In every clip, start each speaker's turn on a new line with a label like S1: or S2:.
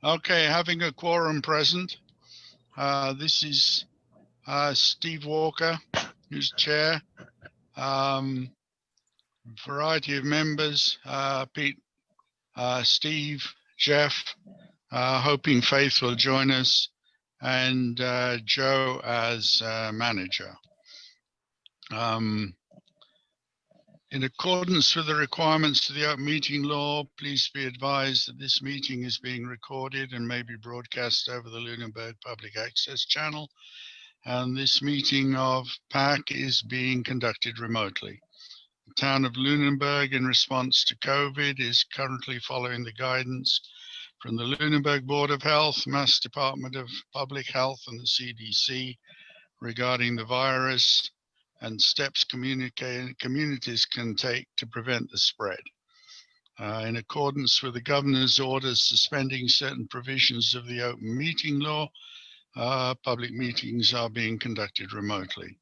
S1: Okay, having a quorum present. This is Steve Walker, who's chair. Variety of members, Pete, Steve, Jeff, hoping Faith will join us, and Joe as manager. In accordance with the requirements of the Open Meeting Law, please be advised that this meeting is being recorded and may be broadcast over the Lunenburg Public Access Channel. And this meeting of Pacc is being conducted remotely. The town of Lunenburg, in response to COVID, is currently following the guidance from the Lunenburg Board of Health, Mass Department of Public Health, and the CDC regarding the virus and steps communities can take to prevent the spread. In accordance with the governor's orders suspending certain provisions of the Open Meeting Law, public meetings are being conducted remotely.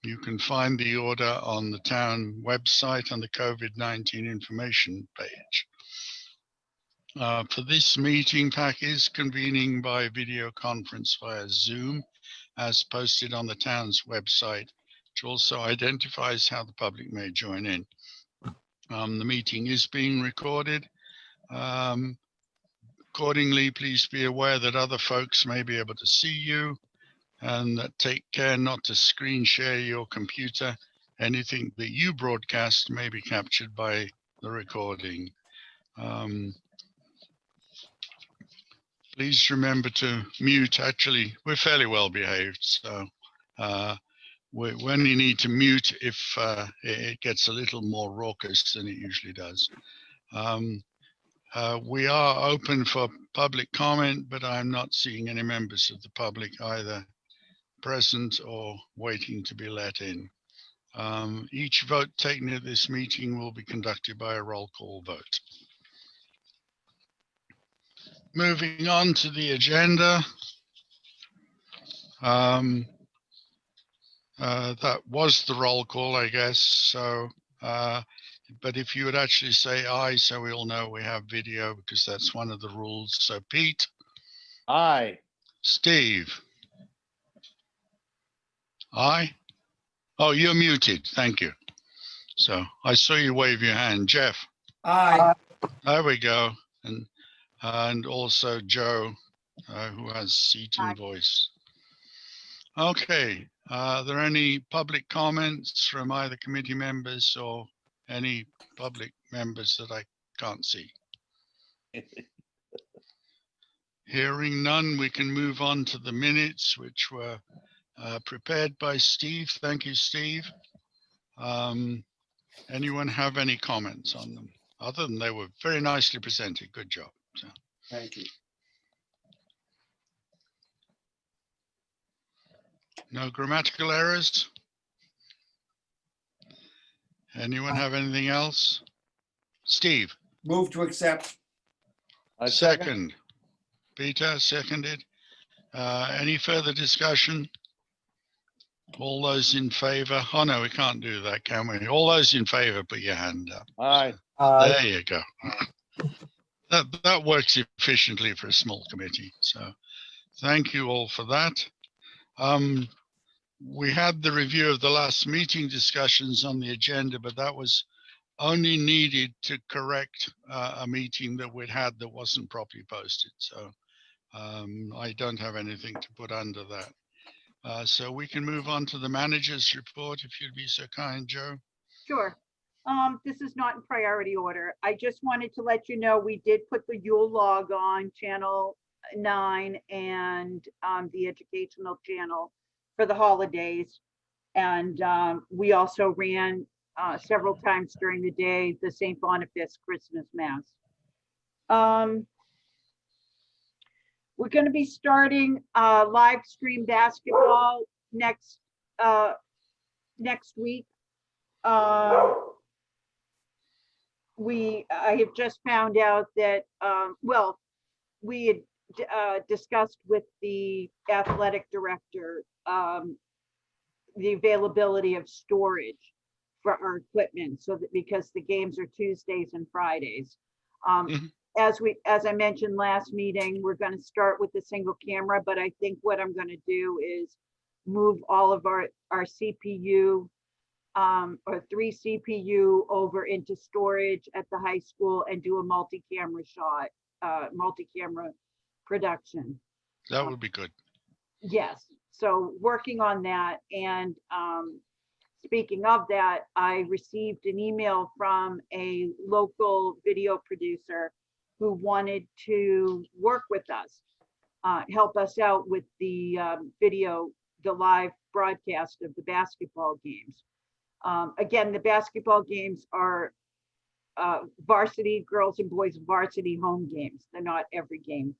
S1: You can find the order on the town website on the COVID-19 information page. For this meeting, Pacc is convening by video conference via Zoom, as posted on the town's website, which also identifies how the public may join in. The meeting is being recorded. Accordingly, please be aware that other folks may be able to see you, and that take care not to screen share your computer. Anything that you broadcast may be captured by the recording. Please remember to mute. Actually, we're fairly well behaved, so we only need to mute if it gets a little more raucous than it usually does. We are open for public comment, but I'm not seeing any members of the public either present or waiting to be let in. Each vote taken at this meeting will be conducted by a roll call vote. Moving on to the agenda. That was the roll call, I guess. So, but if you would actually say aye, so we all know we have video, because that's one of the rules. So Pete?
S2: Aye.
S1: Steve? Aye? Oh, you're muted. Thank you. So I saw you wave your hand. Jeff?
S3: Aye.
S1: There we go. And also Joe, who has seat and voice. Okay. Are there any public comments from either committee members or any public members that I can't see? Hearing none, we can move on to the minutes, which were prepared by Steve. Thank you, Steve. Anyone have any comments on them? Other than they were very nicely presented. Good job. So.
S3: Thank you.
S1: No grammatical errors? Anyone have anything else? Steve?
S3: Move to accept.
S1: Second. Peter, seconded. Any further discussion? All those in favor? Oh no, we can't do that, can we? All those in favor, put your hand up.
S2: Aye.
S1: There you go. That works efficiently for a small committee. So thank you all for that. We had the review of the last meeting discussions on the agenda, but that was only needed to correct a meeting that we'd had that wasn't properly posted. So I don't have anything to put under that. So we can move on to the manager's report, if you'd be so kind, Joe.
S4: Sure. This is not in priority order. I just wanted to let you know we did put the Yule log on channel 9 and the educational channel for the holidays. And we also ran several times during the day the St. Boniface Christmas Mass. We're going to be starting live stream basketball next week. I have just found out that, well, we had discussed with the athletic director the availability of storage for our equipment, so that because the games are Tuesdays and Fridays. as I mentioned last meeting, we're going to start with the single camera, but I think what I'm going to do is move all of our CPU, or 3 CPU over into storage at the high school and do a multi-camera shot, multi-camera production.
S1: That would be good.
S4: Yes, so working on that. And speaking of that, I received an email from a local video producer who wanted to work with us, help us out with the video, the live broadcast of the basketball games. Again, the basketball games are varsity, girls and boys varsity home games. They're not every game.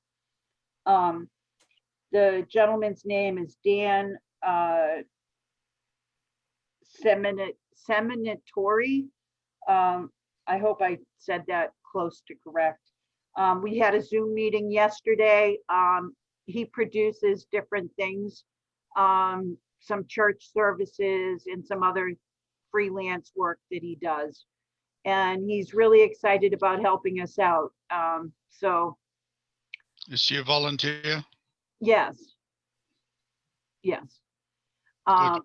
S4: The gentleman's name is Dan Seminatori. I hope I said that close to correct. We had a Zoom meeting yesterday. He produces different things, some church services and some other freelance work that he does. And he's really excited about helping us out. So
S1: Is she a volunteer?
S4: yes. Yes.
S1: Good.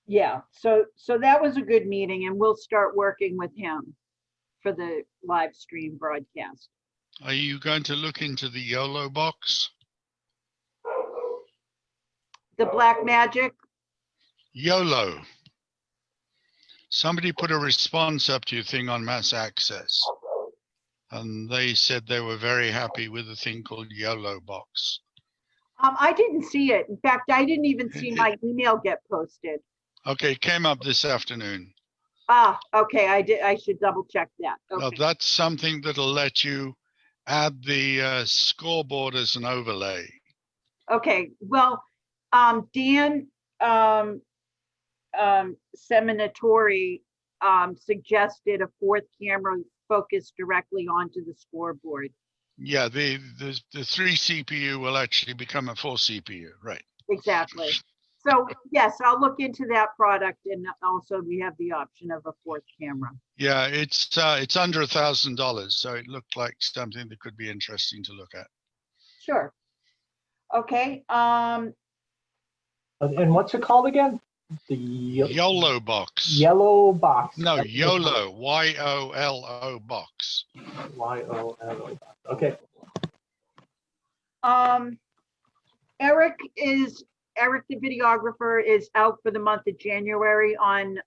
S4: Yeah, so that was a good meeting, and we'll start working with him for the live stream broadcast.
S1: Are you going to look into the YOLO box?
S4: The Black Magic,
S1: YOLO. Somebody put a response up to your thing on Mass Access, and they said they were very happy with a thing called YOLO box.
S4: I didn't see it. In fact, I didn't even see my email get posted.
S1: Okay, it came up this afternoon.
S4: Ah, okay, I should double check that.
S1: Now,
S4: Okay.
S1: that's something that'll let you add the scoreboard as an overlay.
S4: Okay, well, Dan Seminatori suggested a 4th camera focused directly onto the scoreboard.
S1: Yeah, the 3 CPU will actually become a 4 CPU, right?
S4: Exactly. So yes, I'll look into that product, and also we have the option of a 4th camera.
S1: Yeah, it's under $1,000, so it looked like something that could be interesting to look at.
S4: Sure. Okay.
S2: And what's it called again? The
S1: YOLO box.
S2: yellow box.
S1: No,
S2: That's
S1: YOLO, YOLO box.
S2: YOLO. Okay.
S4: Eric, the videographer, is out for the month of January on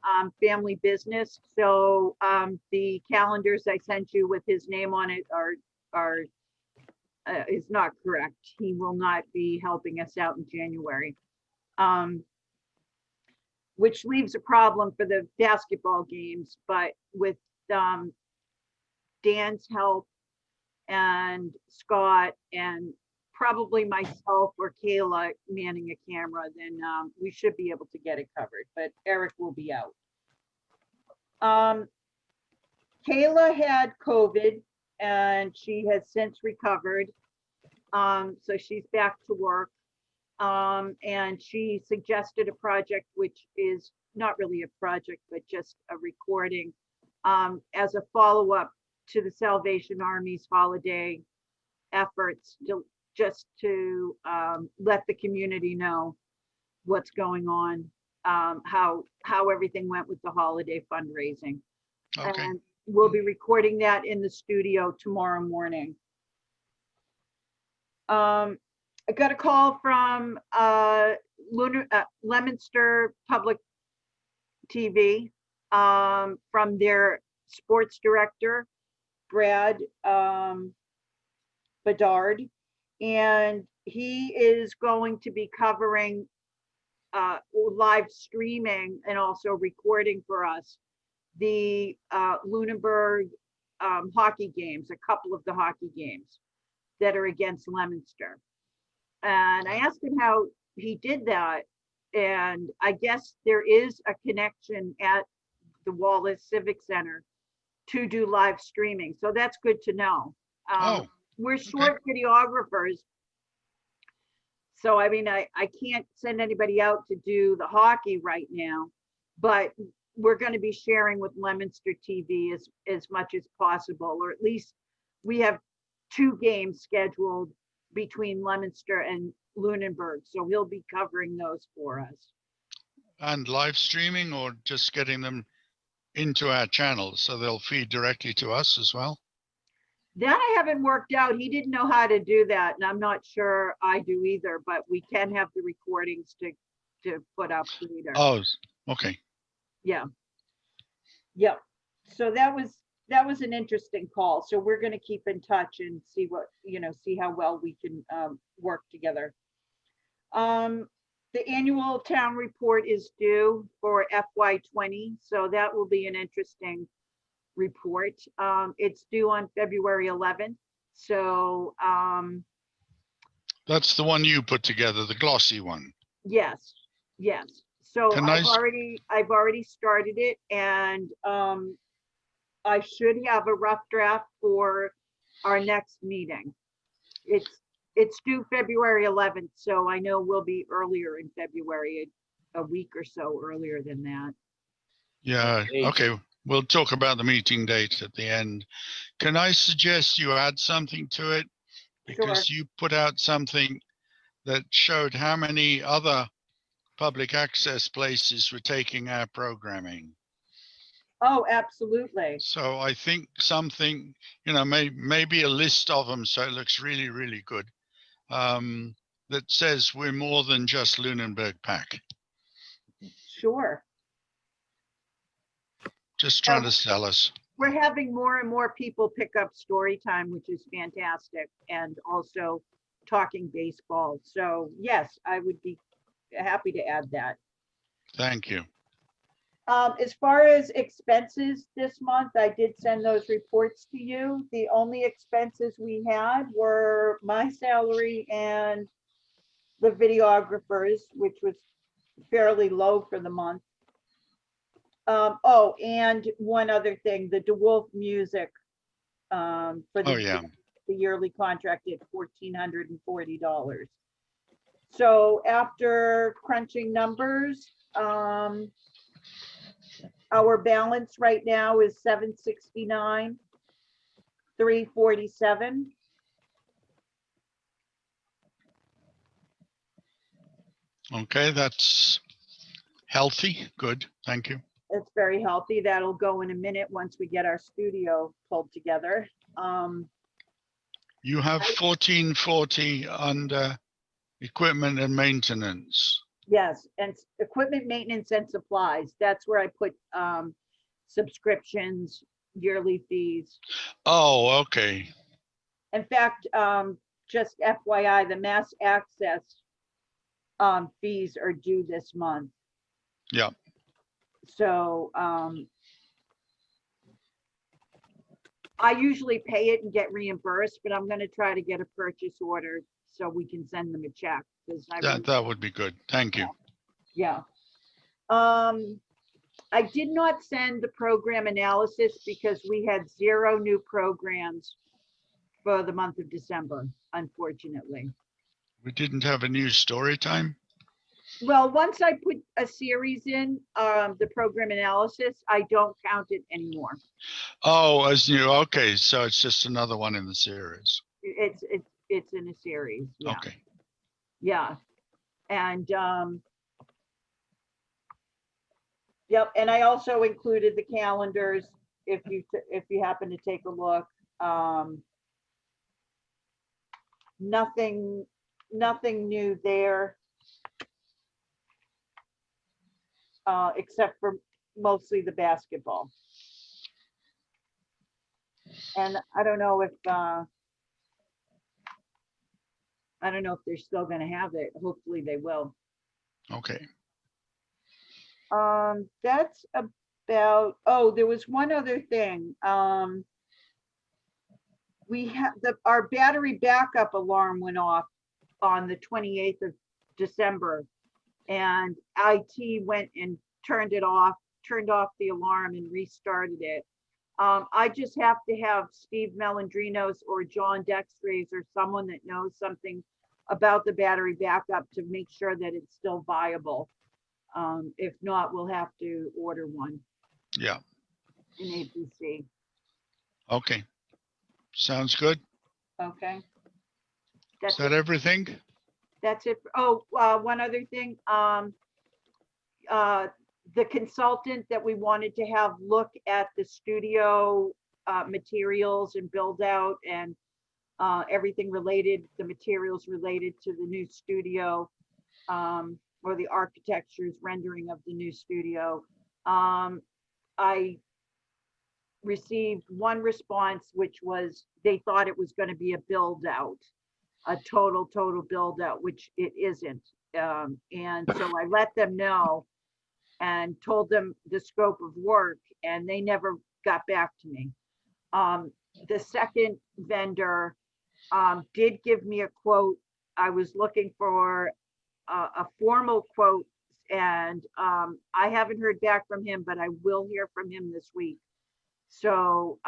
S4: family business. So the calendars I sent you with his name on it is not correct. He will not be helping us out in January, which leaves a problem for the basketball games. But with Dan's help and Scott and probably myself or Kayla manning a camera, then we should be able to get it covered, but Eric will be out. Kayla had COVID and she has since recovered. So she's back to work. And she suggested a project, which is not really a project, but just a recording as a follow-up to the Salvation Army's holiday efforts, just to let the community know what's going on, how everything went with the holiday fundraising.
S1: Okay.
S4: And we'll be recording that in the studio tomorrow morning. I got a call from Leominster Public TV from their sports director, Brad Bedard, and he is going to be covering live streaming and also recording for us the Lunenburg hockey games, a couple of the hockey games that are against Leominster. And I asked him how he did that, and I guess there is a connection at the Wallace Civic Center to do live streaming, so that's good to know. We're short videographers, so I mean, I can't send anybody out to do the hockey right now, but we're going to be sharing with Leominster TV as much as possible, or at least we have 2 games scheduled between Leominster and Lunenburg. So he'll be covering those for us.
S1: And live streaming or just getting them into our channel so they'll feed directly to us as well?
S4: That I haven't worked out. He didn't know how to do that, and I'm not sure I do either, but we can have the recordings to put up later.
S1: Oh, okay.
S4: Yeah. Yep. So that was an interesting call. So we're going to keep in touch and see what, see how well we can work together. The annual town report is due for FY20, so that will be an interesting report. It's due on February 11th. So
S1: That's the one you put together, the glossy one.
S4: yes. So
S1: Can
S4: I've
S1: I
S4: already started it, and I should have a rough draft for our next meeting. It's due February 11th, so I know we'll be earlier in February, a week or so earlier than that.
S1: Yeah,
S2: Hey.
S1: okay. We'll talk about the meeting date at the end. Can I suggest you add something to it? Because you put out something that showed how many other public access places were taking our programming.
S4: Oh, absolutely.
S1: So I think something, maybe a list of them, so it looks really, really good. That says we're more than just Lunenburg Pacc.
S4: Sure.
S1: Just trying to sell us.
S4: We're having more and more people pick up story time, which is fantastic, and also talking baseball. So yes, I would be happy to add that.
S1: Thank you.
S4: As far as expenses this month, I did send those reports to you. The only expenses we had were my salary and the videographers, which was fairly low for the month. Oh, and one other thing, the DeWolf music for
S1: Oh, yeah.
S4: the yearly contract at $1,440. So after crunching numbers, our balance right now is $769, $347.
S1: Okay, that's healthy. Good. Thank you.
S4: It's very healthy. That'll go in a minute once we get our studio pulled together.
S1: You have 1440 under equipment and maintenance.
S4: Yes, and equipment maintenance and supplies. That's where I put subscriptions, yearly fees.
S1: Oh, okay.
S4: In fact, just FYI, the mass access fees are due this month.
S1: Yeah.
S4: So I usually pay it and get reimbursed, but I'm going to try to get a purchase order so we can send them a check.
S1: That would be good. Thank you.
S4: Yeah. I did not send the program analysis because we had 0 new programs for the month of December, unfortunately.
S1: We didn't have a new story time.
S4: Well, once I put a series in, the program analysis, I don't count it anymore.
S1: Oh, as new. Okay, so it's just another one in the series.
S4: It's in a series. Yeah.
S1: Okay.
S4: Yeah. And yep. And I also included the calendars if you happen to take a look. Nothing new there. Except for mostly the basketball. And I don't know if they're still going to have it. Hopefully they will.
S1: Okay.
S4: That's about, oh, there was one other thing. We have our battery backup alarm went off on the 28th of December, and IT went and turned off the alarm and restarted it. I just have to have Steve Melandrinos or John Dextres or someone that knows something about the battery backup to make sure that it's still viable. If not, we'll have to order one.
S1: Yeah.
S4: In APC.
S1: Okay. Sounds good.
S4: Okay.
S1: Is
S4: That's
S1: that
S4: it.
S1: everything?
S4: That's it. Oh, one other thing. The consultant that we wanted to have look at the studio materials and build out and everything related, the materials related to the new studio, or the architecture's rendering of the new studio. I received one response, which was they thought it was going to be a build out, a total build out, which it isn't. And so I let them know and told them the scope of work, and they never got back to me. The second vendor did give me a quote. I was looking for a formal quote, and I haven't heard back from him, but I will hear from him this week. So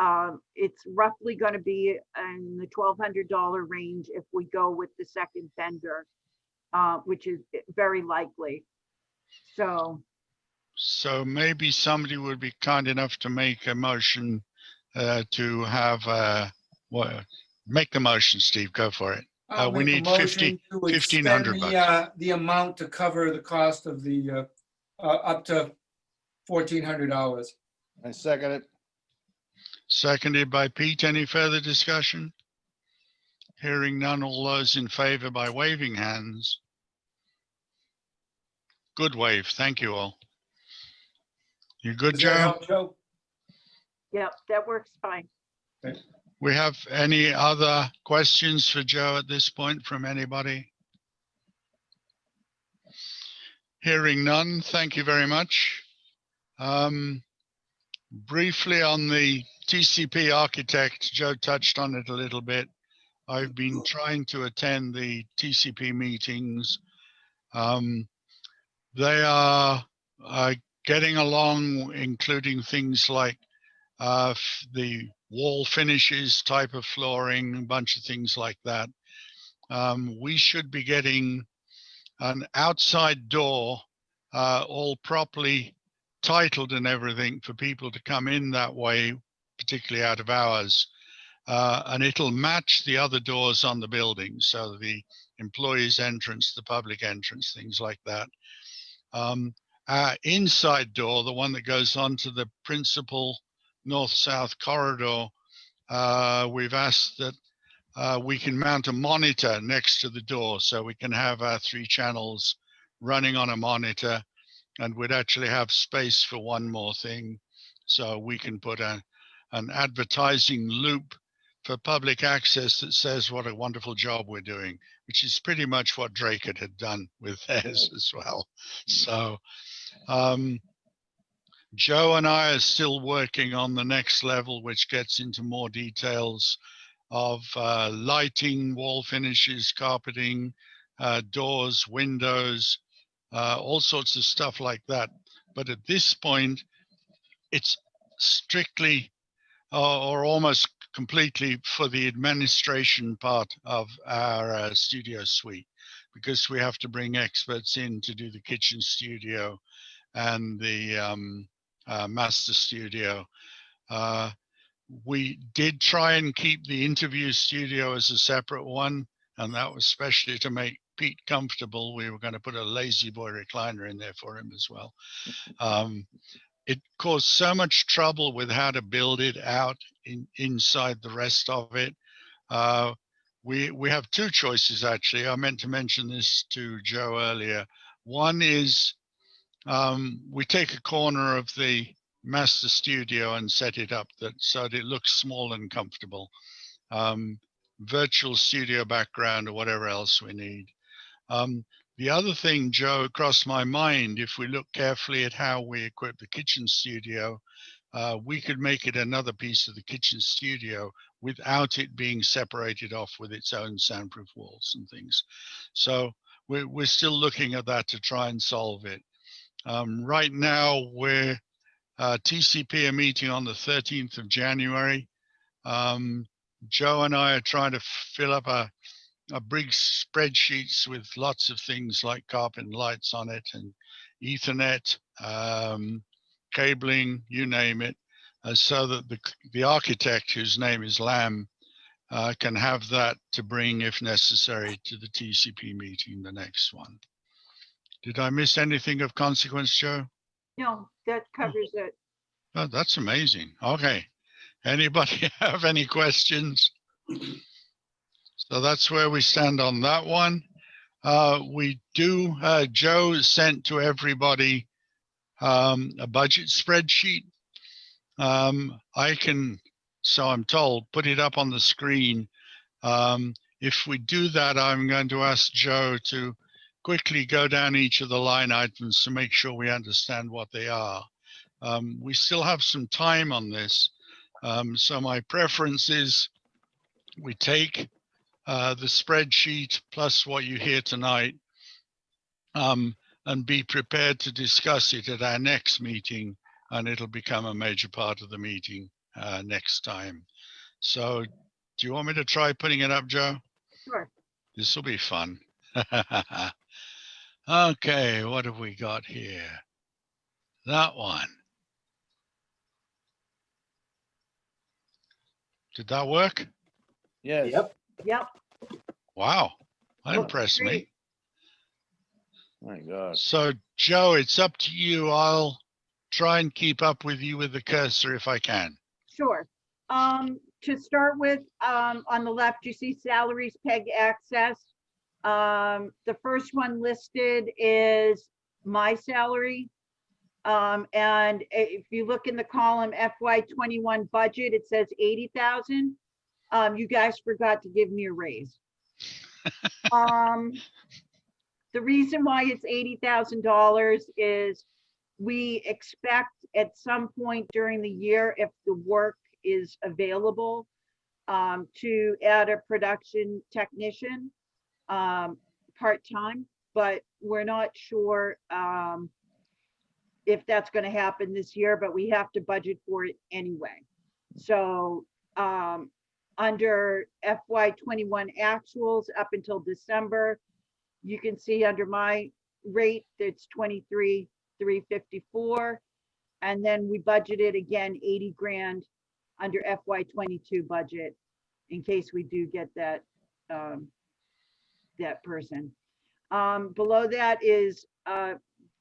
S4: it's roughly going to be in the $1,200 range if we go with the second vendor, which is very likely.
S1: So maybe somebody would be kind enough to make a motion to have, make the motion, Steve, go for it.
S3: I'll
S1: We
S3: make a
S1: need
S3: motion to extend
S1: 1,500 bucks.
S3: the amount to cover the cost of the, up to $1,400.
S5: I second it.
S1: Seconded by Pete. Any further discussion? Hearing none, all those in favor by waving hands. Good wave. Thank you all. You good,
S3: Does that
S1: Joe?
S3: help, Joe?
S4: Yep, that works fine.
S1: We have any other questions for Joe at this point from anybody? Hearing none, thank you very much. Briefly on the TCP architect, Joe touched on it a little bit. I've been trying to attend the TCP meetings. They are getting along, including things like the wall finishes, type of flooring, a bunch of things like that. We should be getting an outside door all properly titled and everything for people to come in that way, particularly out of hours. And it'll match the other doors on the building. So the employees entrance, the public entrance, things like that. Our inside door, the one that goes onto the principal north-south corridor, we've asked that we can mount a monitor next to the door so we can have our 3 channels running on a monitor, and we'd actually have space for one more thing. So we can put an advertising loop for public access that says what a wonderful job we're doing, which is pretty much what Drake had done with theirs as well. So Joe and I are still working on the next level, which gets into more details of lighting, wall finishes, carpeting, doors, windows, all sorts of stuff like that. But at this point, it's strictly or almost completely for the administration part of our studio suite, because we have to bring experts in to do the kitchen studio and the master studio. We did try and keep the interview studio as a separate one, and that was especially to make Pete comfortable. We were going to put a lazy boy recliner in there for him as well. It caused so much trouble with how to build it out inside the rest of it. We have 2 choices, actually. I meant to mention this to Joe earlier. One is we take a corner of the master studio and set it up so that it looks small and comfortable. Virtual studio background or whatever else we need. The other thing, Joe, crossed my mind, if we look carefully at how we equip the kitchen studio, we could make it another piece of the kitchen studio without it being separated off with its own soundproof walls and things. So we're still looking at that to try and solve it. Right now, we're TCP are meeting on the 13th of January. Joe and I are trying to fill up a big spreadsheets with lots of things like carpet and lights on it and Ethernet, cabling, you name it, so that the architect, whose name is Lamb, can have that to bring if necessary to the TCP meeting, the next one. Did I miss anything of consequence, Joe?
S4: No, that covers it.
S1: Oh, that's amazing. Okay. Anybody have any questions? So that's where we stand on that one. We do, Joe sent to everybody a budget spreadsheet. I can, so I'm told, put it up on the screen. If we do that, I'm going to ask Joe to quickly go down each of the line items to make sure we understand what they are. We still have some time on this. So my preference is we take the spreadsheet plus what you hear tonight and be prepared to discuss it at our next meeting, and it'll become a major part of the meeting next time. So do you want me to try putting it up, Joe?
S4: Sure.
S1: This will be fun. Okay, what have we got here? That one. Did that work?
S5: Yes.
S2: Yep.
S4: Yep.
S1: Wow, that
S4: Looks
S1: impressed me.
S4: great.
S5: My God.
S1: So Joe, it's up to you. I'll try and keep up with you with the cursor if I can.
S4: Sure. To start with, on the left, you see salaries, PEG access. The first one listed is my salary. And if you look in the column FY21 budget, it says 80,000. You guys forgot to give me a raise. The reason why it's $80,000 is we expect at some point during the year, if the work is available, to add a production technician part-time, but we're not sure if that's going to happen this year, but we have to budget for it anyway. So under FY21 actuals up until December, you can see under my rate, it's 23,354. And then we budgeted again 80 grand under FY22 budget in case we do get that that person. Below that is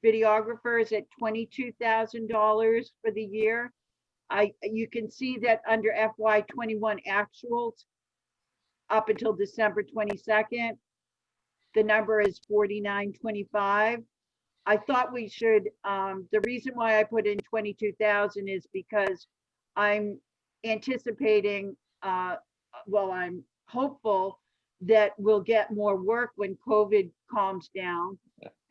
S4: videographers at $22,000 for the year. You can see that under FY21 actuals up until December 22nd, the number is 4925. I thought we should, the reason why I put in 22,000 is because I'm anticipating, well, I'm hopeful that we'll get more work when COVID calms down.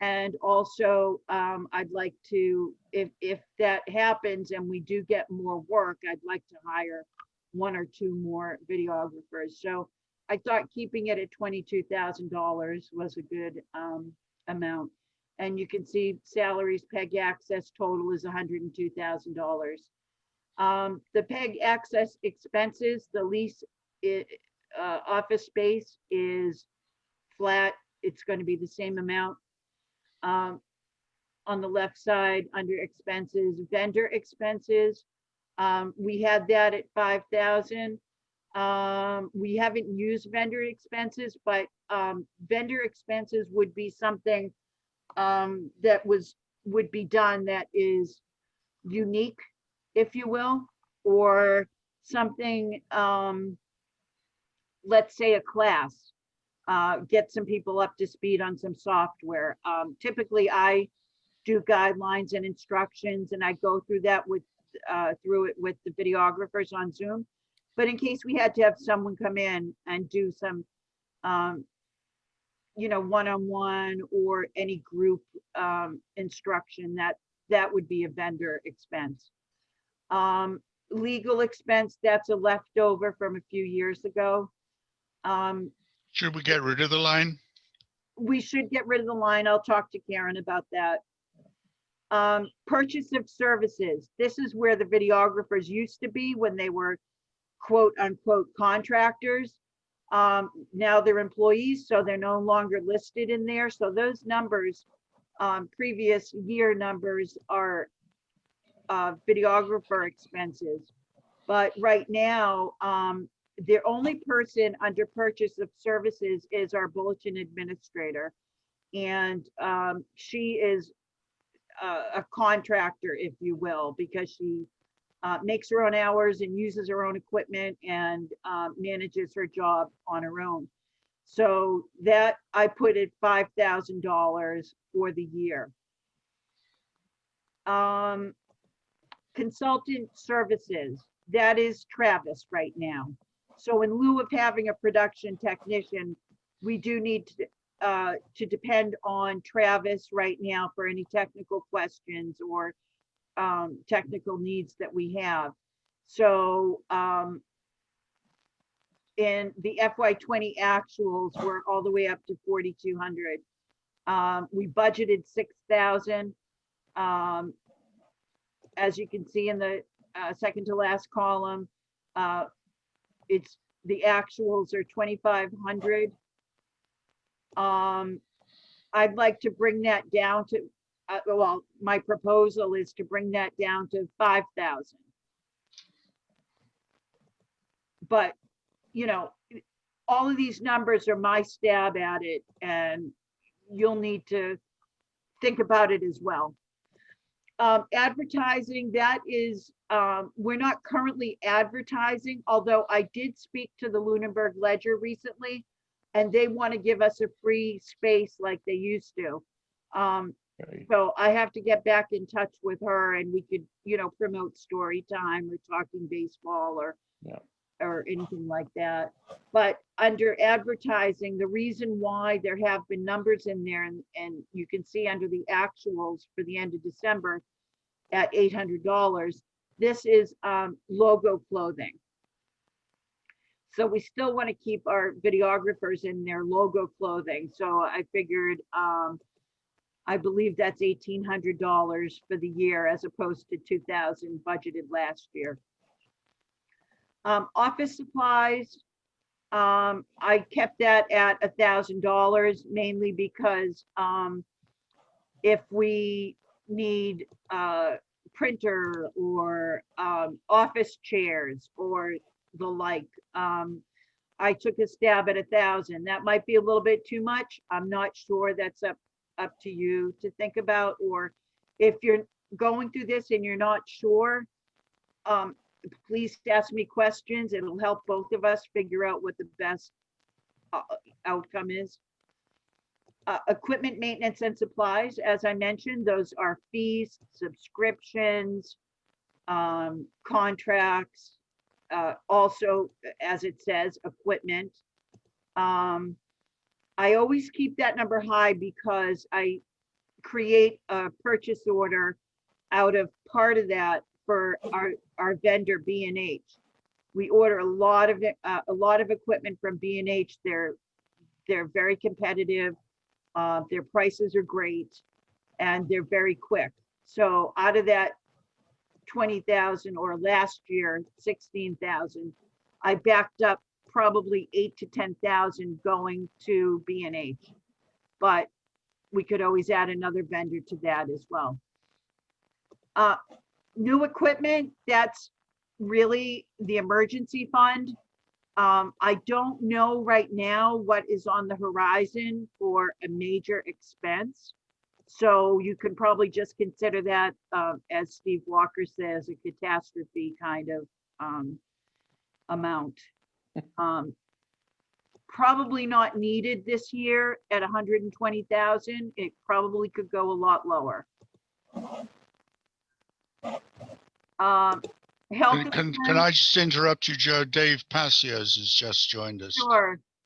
S4: And also, I'd like to, if that happens and we do get more work, I'd like to hire 1 or 2 more videographers. So I thought keeping it at $22,000 was a good amount. And you can see salaries, PEG access total is $102,000. The PEG access expenses, the lease office space is flat. It's going to be the same amount. On the left side under expenses, vendor expenses, we had that at 5,000. We haven't used vendor expenses, but vendor expenses would be something that would be done that is unique, if you will, or something, let's say a class, get some people up to speed on some software. Typically I do guidelines and instructions and I go through that with the videographers on Zoom. But in case we had to have someone come in and do some one-on-one or any group instruction, that would be a vendor expense. Legal expense, that's a leftover from a few years ago.
S1: Should we get rid of the line?
S4: We should get rid of the line. I'll talk to Karen about that. Purchase of services. This is where the videographers used to be when they were quote unquote contractors. Now they're employees, so they're no longer listed in there. So those numbers, previous year numbers, are videographer expenses. But right now, the only person under purchase of services is our bulletin administrator. And she is a contractor, if you will, because she makes her own hours and uses her own equipment and manages her job on her own. So that I put at $5,000 for the year. Consultant services, that is Travis right now. So in lieu of having a production technician, we do need to depend on Travis right now for any technical questions or technical needs that we have. So in the FY20 actuals, we're all the way up to 4,200. We budgeted 6,000. As you can see in the second to last column, it's the actuals are 2,500. I'd like to bring that down to, well, my proposal is to bring that down to 5,000. But, you know, all of these numbers are my stab at it, and you'll need to think about it as well. Advertising, that is, we're not currently advertising, although I did speak to the Lunenburg Ledger recently, and they want to give us a free space like they used to.
S5: Right.
S4: So I have to get back in touch with her, and we could, you know, promote story time or talking baseball or
S5: Yeah.
S4: or anything like that. But under advertising, the reason why there have been numbers in there, and you can see under the actuals for the end of December at $800, this is logo clothing. So we still want to keep our videographers in their logo clothing. So I figured, I believe that's $1,800 for the year as opposed to 2,000 budgeted last year. Office supplies, I kept that at $1,000 mainly because if we need a printer or office chairs or the like, I took a stab at 1,000. That might be a little bit too much. I'm not sure. That's up to you to think about. Or if you're going through this and you're not sure, please ask me questions. It'll help both of us figure out what the best outcome is. Equipment maintenance and supplies, as I mentioned, those are fees, subscriptions, contracts, also, as it says, equipment. I always keep that number high because I create a purchase order out of part of that for our vendor B&H. We order a lot of equipment from B&H. They're very competitive. Their prices are great, and they're very quick. So out of that 20,000, or last year 16,000, I backed up probably 8 to 10,000 going to B&H, but we could always add another vendor to that as well. New equipment, that's really the emergency fund. I don't know right now what is on the horizon for a major expense. So you can probably just consider that, as Steve Walker says, a catastrophe kind of amount. Probably not needed this year at 120,000. It probably could go a lot lower. Health
S1: Can I just interrupt you, Joe? Dave Passios has just joined us.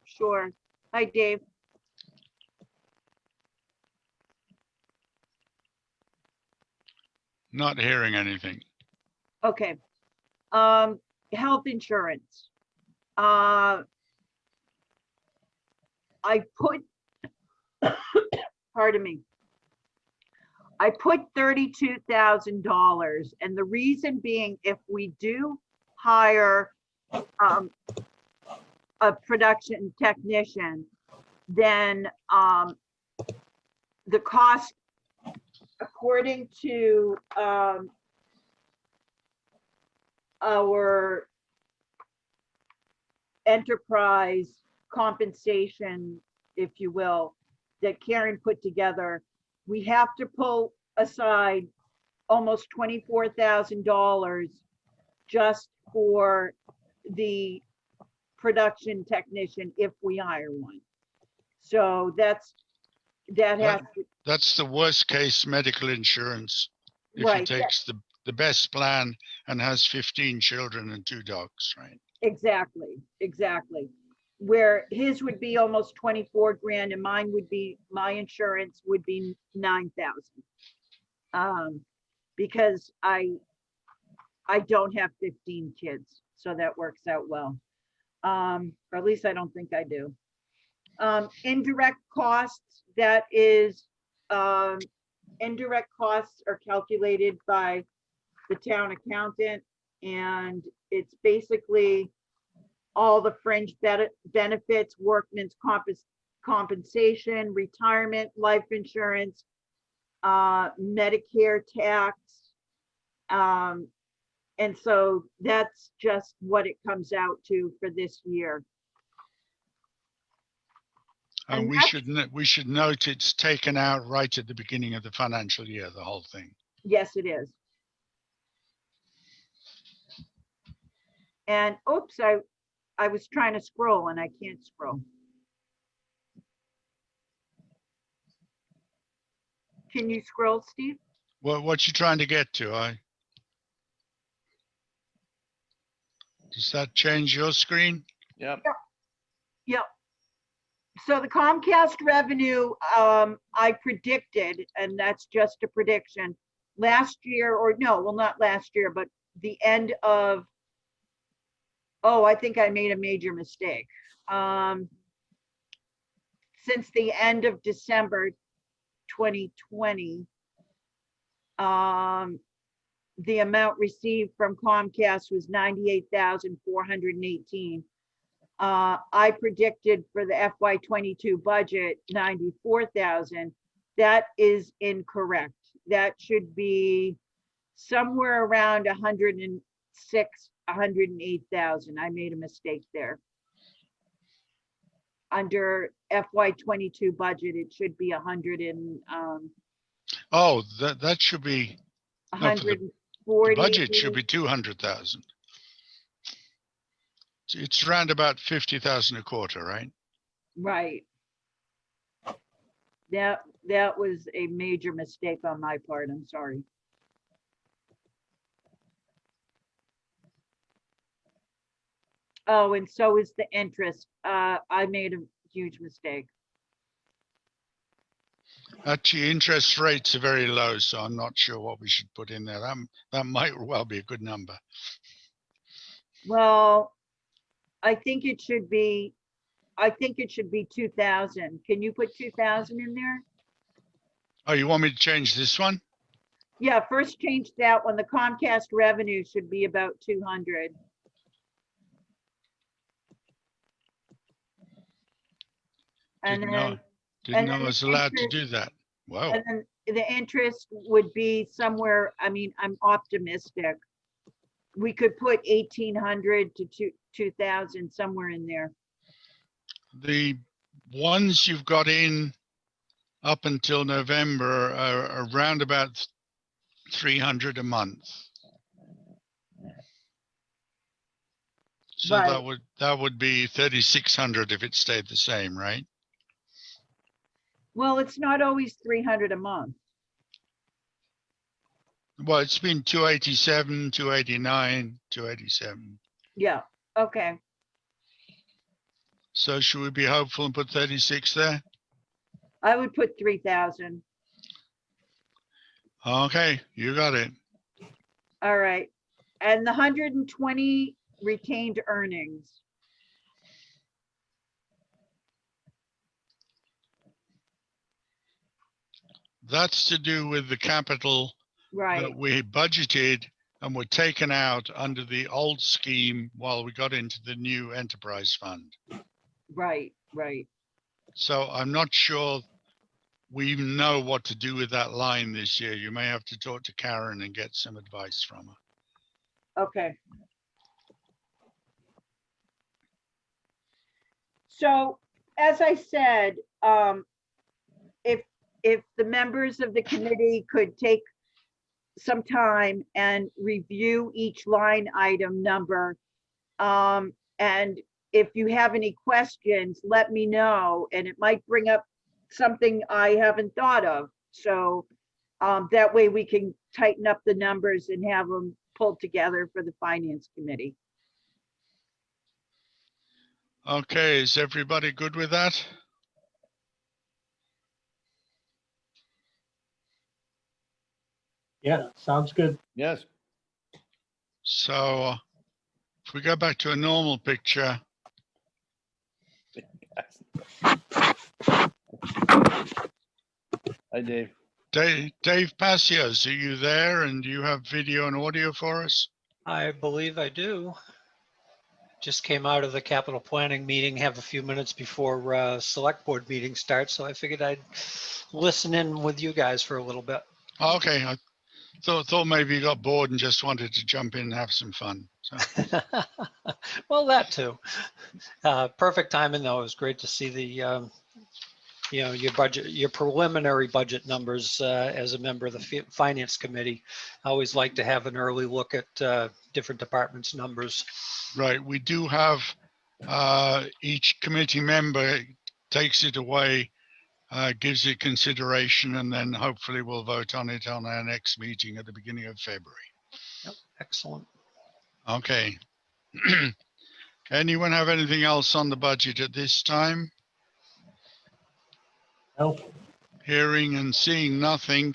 S4: Sure. Hi, Dave.
S1: Not hearing anything.
S4: Okay. Health insurance. I put, pardon me. I put $32,000, and the reason being, if we do hire a production technician, then the cost, according to our enterprise compensation, if you will, that Karen put together, we have to pull aside almost $24,000 just for the production technician if we hire one. So that has to,
S1: That's the worst case medical insurance. If he
S4: right,
S1: takes the best plan and has 15 children and 2 dogs, right?
S4: exactly, exactly. Where his would be almost 24 grand and mine would be, my insurance would be 9,000. Because I don't have 15 kids, so that works out well. Or at least I don't think I do. Indirect costs, that is, indirect costs are calculated by the town accountant, and it's basically all the fringe benefits, workman's compensation, retirement, life insurance, Medicare tax. And so that's just what it comes out to for this year.
S1: And
S4: And
S1: we should note it's taken out right at the beginning of the financial year, the whole thing.
S4: Yes, it is. And oops, I was trying to scroll and I can't scroll. Can you scroll, Steve?
S1: What you trying to get to? Does that change your screen?
S5: Yep.
S4: Yep. So the Comcast revenue, I predicted, and that's just a prediction, last year, or no, well, not last year, but the end of, oh, I think I made a major mistake. Since the end of December 2020, the amount received from Comcast was 98,418. I predicted for the FY22 budget 94,000. That is incorrect. That should be somewhere around 106, 108,000. I made a mistake there. Under FY22 budget, it should be 100 and
S1: Oh, that should be, no, for the
S4: 140.
S1: budget should be 200,000. It's around about 50,000 a quarter, right?
S4: Right. That was a major mistake on my part. I'm sorry. Oh, and so is the interest. I made a huge mistake.
S1: Actually, interest rates are very low, so I'm not sure what we should put in there. That might well be a good number.
S4: Well, I think it should be 2,000. Can you put 2,000 in there?
S1: Oh, you want me to change this one?
S4: Yeah, first change that one. The Comcast revenue should be about 200. And
S1: Didn't know,
S4: then,
S1: didn't know I
S4: then
S1: was
S4: the
S1: allowed to
S4: interest-
S1: do that. Wow.
S4: and then the interest would be somewhere, I mean, I'm optimistic. We could put 1,800 to 2,000, somewhere in there.
S1: The ones you've got in up until November are around about 300 a month. So
S4: Right.
S1: that would be 3,600 if it stayed the same, right?
S4: Well, it's not always 300 a month.
S1: Well, it's been 287, 289, 287.
S4: Yeah, okay.
S1: So should we be hopeful and put 36 there?
S4: I would put 3,000.
S1: Okay, you got it.
S4: All right. And the 120 retained earnings.
S1: That's to do with the capital
S4: Right,
S1: that we budgeted and were taken out under the old scheme while we got into the new enterprise fund.
S4: right, right.
S1: So I'm not sure we even know what to do with that line this year. You may have to talk to Karen and get some advice from her.
S4: Okay. So, as I said, if the members of the committee could take some time and review each line item number. And if you have any questions, let me know, and it might bring up something I haven't thought of. So that way we can tighten up the numbers and have them pulled together for the finance committee.
S1: Okay, is everybody good with that?
S2: Yeah, sounds good.
S5: Yes.
S1: So if we go back to a normal picture,
S5: Hi, Dave.
S1: Dave Passios, are you there and do you have video and audio for us?
S6: I believe I do. Just came out of the capital planning meeting, have a few minutes before select board meeting starts, so I figured I'd listen in with you guys for a little bit.
S1: Okay, I thought maybe you got bored and just wanted to jump in and have some fun. So,
S6: Well, that too. Perfect timing though. It was great to see the, your budget, your preliminary budget numbers as a member of the finance committee. I always like to have an early look at different departments' numbers.
S1: right, we do have each committee member takes it away, gives it consideration, and then hopefully we'll vote on it on our next meeting at the beginning of February.
S6: Yep, excellent.
S1: Okay. Anyone have anything else on the budget at this time?
S2: Nope.
S1: Hearing and seeing nothing.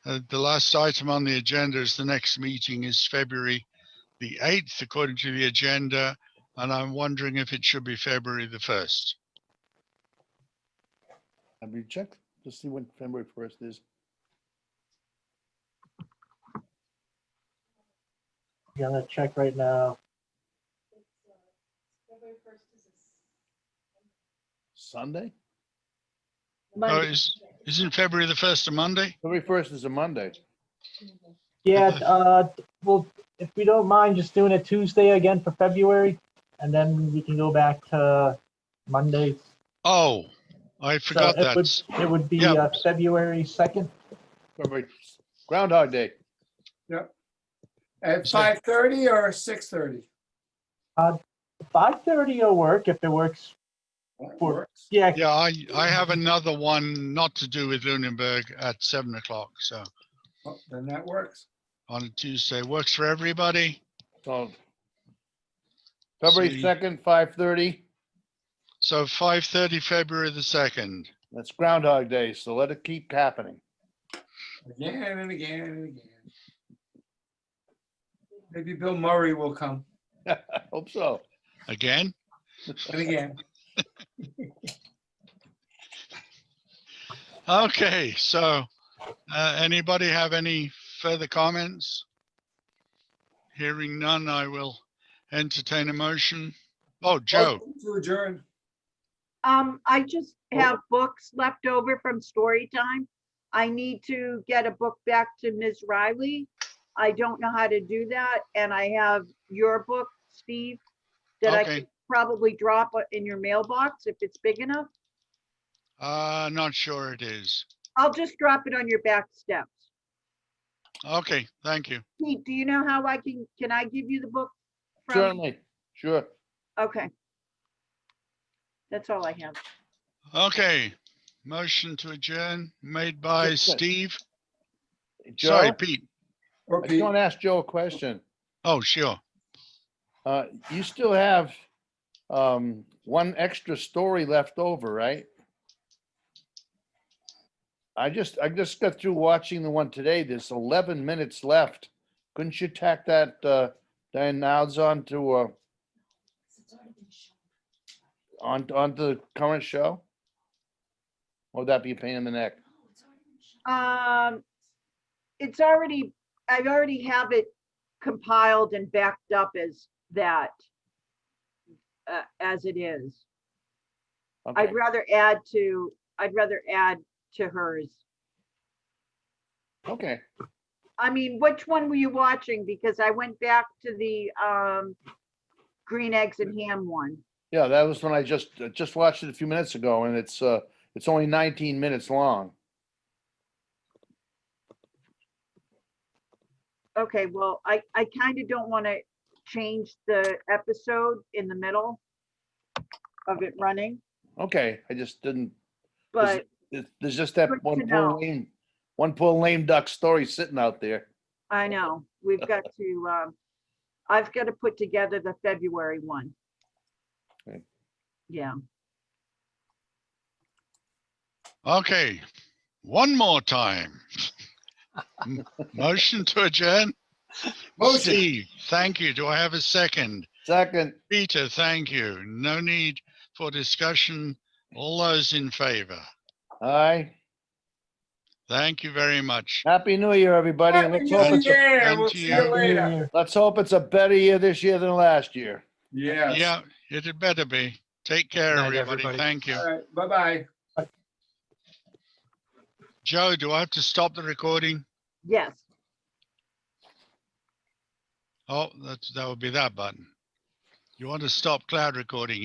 S1: The last item on the agenda is the next meeting is February the 8th, according to the agenda. And I'm wondering if it should be February the 1st.
S5: Have you checked to see when February 1st is?
S2: I'm gonna check right now.
S5: Sunday?
S1: Oh,
S4: Monday.
S1: isn't February the 1st a Monday?
S5: February 1st is a Monday.
S2: Yeah, well, if we don't mind just doing it Tuesday again for February, and then we can go back to Mondays.
S1: Oh, I
S2: So
S1: forgot that.
S2: it would be
S1: Yeah.
S2: February 2nd.
S5: February, Groundhog Day.
S3: At
S1: So-
S3: 5:30 or 6:30?
S2: 5:30 will work if it works.
S3: Works.
S2: Yeah,
S1: Yeah, I have another one not to do with Lunenburg at 7 o'clock. So
S3: Well, then that works.
S1: on a Tuesday, works for everybody.
S5: So February
S1: See.
S5: 2nd, 5:30.
S1: So 5:30, February the 2nd.
S5: That's Groundhog Day, so let it keep happening.
S3: Again and again and again. Maybe Bill Murray will come
S5: I hope so.
S1: Again?
S3: and again.
S1: Okay, so anybody have any further comments? Hearing none, I will entertain a motion. Oh, Joe,
S3: Motion To adjourn.
S4: I just have books left over from story time. I need to get a book back to Ms. Riley. I don't know how to do that, and I have your book, Steve, that I
S1: Okay.
S4: could probably drop in your mailbox if it's big enough.
S1: not sure it is.
S4: I'll just drop it on your back steps.
S1: Okay, thank you.
S4: Pete, do you know how I can I give you the book? from-
S5: Certainly, sure.
S4: Okay. That's all I have.
S1: Okay, motion to adjourn made by
S5: Just a-
S1: Steve.
S5: Joe,
S1: Sorry, Pete.
S3: Or
S5: I just
S3: Pete.
S5: want to ask Joe a question.
S1: Oh, sure.
S5: You still have one extra story left over, right? I just got through watching the one today. There's 11 minutes left. Couldn't you tack that Diane Now's onto the current show? Or would that be a pain in the neck?
S4: It's already, I already have it compiled and backed up as that, as it is.
S5: Okay.
S4: I'd rather add to hers.
S5: Okay.
S4: I mean, which one were you watching? Because I went back to the green eggs and ham one.
S5: Yeah, that was when I just watched it a few minutes ago, and it's only 19 minutes long.
S4: Okay, well, I kind of don't want to change the episode in the middle of it running,
S5: Okay, I just didn't,
S4: but
S5: there's just that
S4: Good to
S5: one
S4: know.
S5: poor lame duck story sitting out there.
S4: I know, we've got to, I've got to put together the February one.
S5: Okay.
S4: Yeah,
S1: Okay, one more time. Motion to adjourn.
S3: Motion.
S1: Steve, thank you. Do I have a second?
S5: Second,
S1: Peter, thank you. No need for discussion. All those in favor?
S5: aye.
S1: Thank you very much.
S5: Happy New Year, everybody. And
S3: Happy
S5: let's hope
S3: New
S5: it's
S3: Year.
S1: and
S3: We'll
S1: to
S3: see
S1: you.
S3: you
S2: Happy New
S3: later.
S2: Year.
S5: let's hope it's a better year this year than last year.
S3: Yes.
S1: Yeah, it had better be. Take care,
S6: Night,
S1: everybody.
S6: everybody.
S1: Thank you.
S3: All right, bye-bye.
S1: Joe, do I have to stop the recording?
S4: yes.
S1: Oh, that would be that button. You want to stop cloud recording?